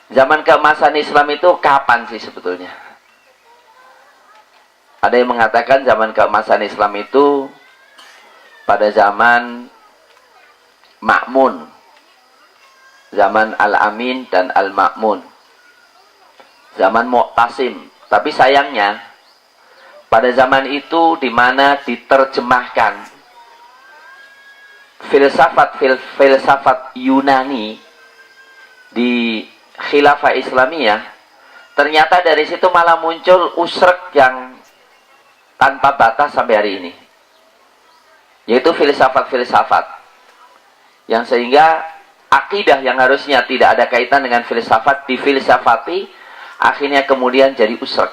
Zaman keemasan Islam itu kapan sih sebetulnya? Ada yang mengatakan zaman keemasan Islam itu pada zaman Ma'mun, zaman Al-Amin dan Al-Ma'mun, zaman Mu'tasim. Tapi sayangnya pada zaman itu di mana diterjemahkan filsafat Yunani di khilafah Islamiyah, ternyata dari situ malah muncul usrek yang tanpa batas sampai hari ini, yaitu filsafat-filsafat yang sehingga akidah yang harusnya tidak ada kaitan dengan filsafat difilsafati, akhirnya kemudian jadi usrek.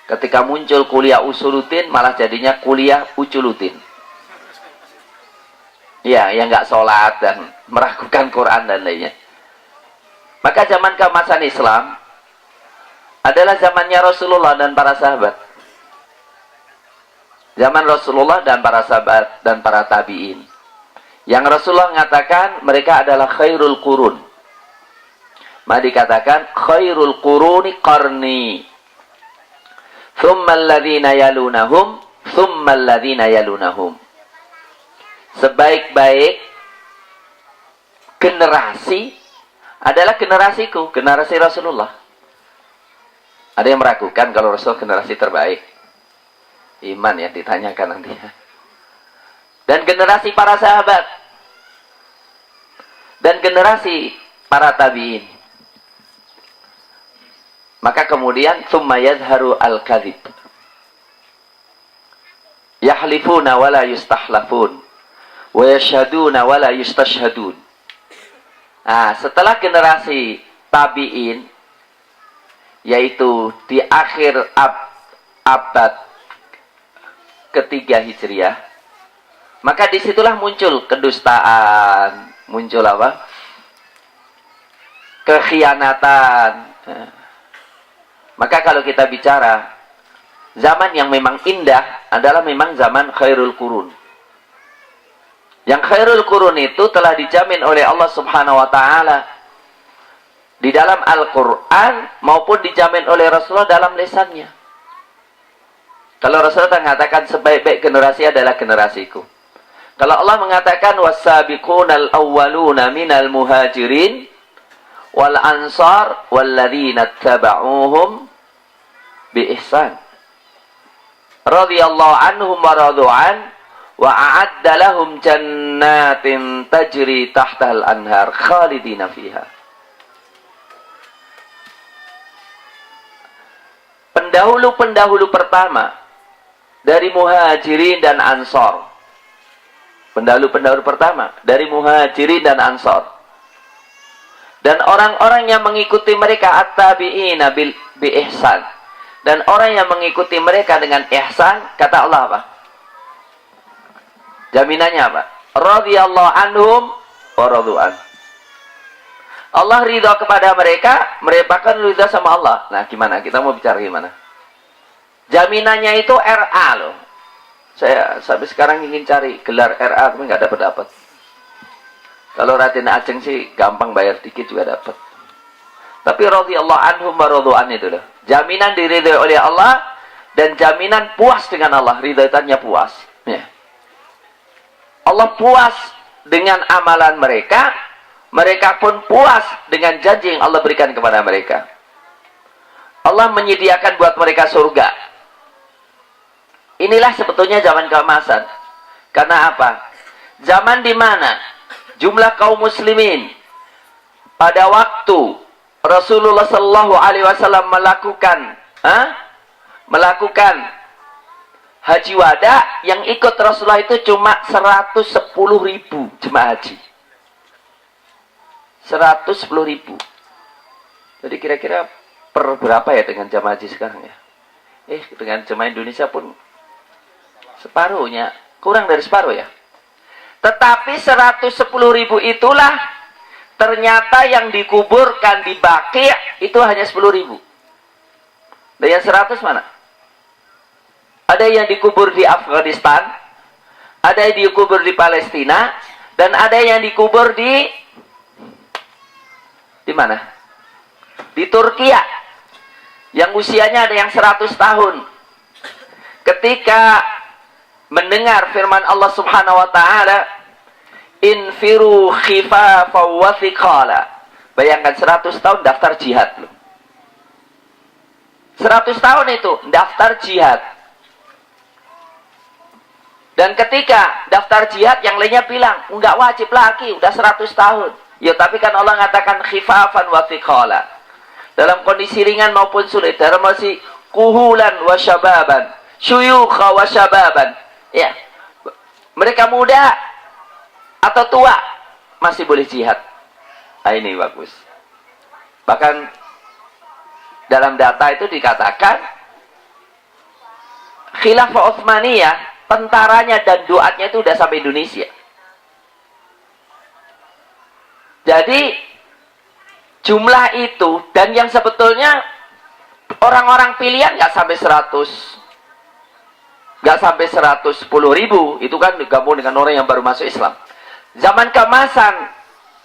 Ketika muncul kuliah usuluddin malah jadinya kuliah uculuddin. Ya, yang nggak sholat dan meragukan Quran dan lainnya. Maka zaman keemasan Islam adalah zamannya Rasulullah dan para sahabat. Zaman Rasulullah dan para sahabat dan para tabi'in. Yang Rasulullah mengatakan mereka adalah khairul qurun. Maka dikatakan khairul quruni qarni. Thumma alladhina yalunahum, thumma alladhina yalunahum. Sebaik-baik generasi adalah generasiku, generasi Rasulullah. Ada yang meragukan kalau Rasul generasi terbaik? Iman ya ditanyakan nanti. Dan generasi para sahabat. Dan generasi para tabi'in. Maka kemudian thumma yazharu al-kadhib. Yahlifuna wa la yustahlafun. Wa yashhaduna wa la yustashhadun. Nah, setelah generasi tabi'in, yaitu di akhir abad ketiga Hijriah, maka disitulah muncul kedustaan, muncul apa? Kekhianatan. Nah, maka kalau kita bicara zaman yang memang indah adalah memang zaman khairul qurun. Yang khairul qurun itu telah dijamin oleh Allah Subhanahu wa taala di dalam Al-Qur'an maupun dijamin oleh Rasulullah dalam lisannya. Kalau Rasulullah mengatakan sebaik-baik generasi adalah generasiku. Kalau Allah mengatakan was-sabiqunal awwaluna minal muhajirin wal ansar walladzina tabauhum bi ihsan radhiyallahu anhum wa radu'an wa a'adda lahum jannatin tajri tahtahal anhar khalidina fiha. Pendahulu-pendahulu pertama dari muhajirin dan ansor. Pendahulu-pendahulu pertama dari muhajirin dan ansor. Dan orang-orang yang mengikuti mereka at-tabi'ina bi ihsan. Dan orang yang mengikuti mereka dengan ihsan, kata Allah apa? Jaminannya apa? Radhiyallahu anhum wa radu'an. Allah ridha kepada mereka, mereka kan ridha sama Allah. Nah, gimana? Kita mau bicara gimana? Jaminannya itu RA loh. Saya sampai sekarang ingin cari gelar RA tapi nggak dapat. Kalau Raden Ajeng sih gampang, bayar dikit juga dapat. Tapi radhiyallahu anhum wa radu'an itu loh. Jaminan diridhai oleh Allah dan jaminan puas dengan Allah, ridhaitannya puas. Ya. Allah puas dengan amalan mereka, mereka pun puas dengan janji yang Allah berikan kepada mereka. Allah menyediakan buat mereka surga. Inilah sebetulnya zaman keemasan. Karena apa? Zaman di mana jumlah kaum muslimin pada waktu Rasulullah Sallallahu Alaihi Wasallam melakukan haji wada, yang ikut Rasulullah itu cuma 110.000 jemaah haji. 110.000. Jadi kira-kira per berapa ya dengan jemaah haji sekarang ya? Dengan jemaah Indonesia pun separuhnya, kurang dari separuh ya. Tetapi 110.000 itulah ternyata yang dikuburkan di Baqi' itu hanya 10.000. Dan yang 100 mana? Ada yang dikubur di Afghanistan, ada yang dikubur di Palestina, dan ada yang dikubur di mana? di Turkiya yang usianya ada yang 100 tahun. Ketika mendengar firman Allah Subhanahu wa taala, infiru khifafa wa thiqala. Bayangkan 100 tahun daftar jihad loh. 100 tahun itu daftar jihad. Dan ketika daftar jihad yang lainnya bilang, enggak wajib lagi, udah 100 tahun. Ya tapi kan Allah mengatakan khifafan wa thiqala. Dalam kondisi ringan maupun sulit, dalam masih kuhulan wa syababan, syuyukha wa syababan. Ya. Mereka muda atau tua masih boleh jihad. Nah, ini bagus. Bahkan dalam data itu dikatakan Khilafah Utsmaniyah, tentaranya dan duatnya itu udah sampai Indonesia. Jadi jumlah itu, dan yang sebetulnya orang-orang pilihan nggak sampai 100, nggak sampai 110.000, itu kan digabung dengan orang yang baru masuk Islam. Zaman keemasan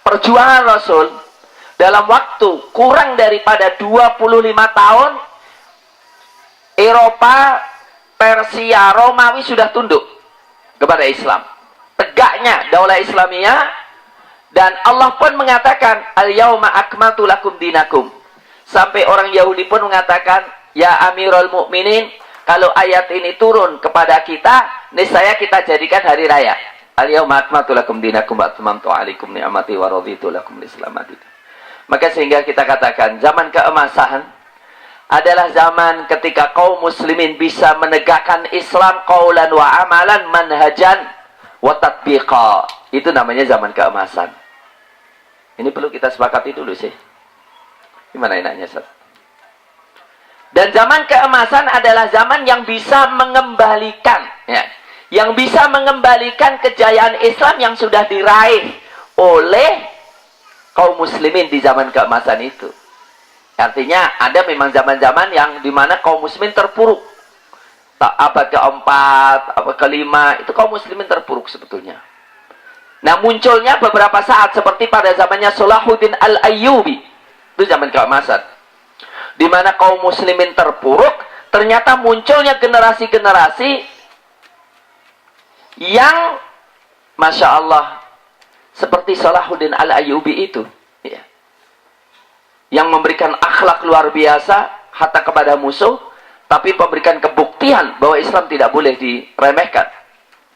perjuangan Rasul, dalam waktu kurang daripada 25 tahun, Eropa, Persia, Romawi sudah tunduk kepada Islam. Tegaknya daulah Islamiyah, dan Allah pun mengatakan, al-yauma akmaltu lakum dinakum. Sampai orang Yahudi pun mengatakan, ya Amirul Mukminin, kalau ayat ini turun kepada kita, niscaya kita jadikan hari raya. Al-yauma akmaltu lakum dinakum wa atmamtu alaikum ni'mati wa raditu lakum al-Islam dinan. Maka sehingga kita katakan zaman keemasan adalah zaman ketika kaum muslimin bisa menegakkan Islam qaulan wa amalan, manhajan wa tatbiqa. Itu namanya zaman keemasan. Ini perlu kita sepakati dulu sih. Gimana enaknya, Ustaz? Dan zaman keemasan adalah zaman yang bisa mengembalikan, ya, yang bisa mengembalikan kejayaan Islam yang sudah diraih oleh kaum muslimin di zaman keemasan itu. Artinya ada memang zaman-zaman yang dimana kaum muslimin terpuruk. Abad keempat, abad kelima, itu kaum muslimin terpuruk sebetulnya. Nah munculnya beberapa saat seperti pada zamannya Salahuddin Al-Ayyubi, itu zaman keemasan, dimana kaum muslimin terpuruk. Ternyata munculnya generasi-generasi yang Masya Allah seperti Salahuddin Al-Ayyubi itu, ya, yang memberikan akhlak luar biasa hatta kepada musuh, tapi memberikan kebuktian bahwa Islam tidak boleh diremehkan.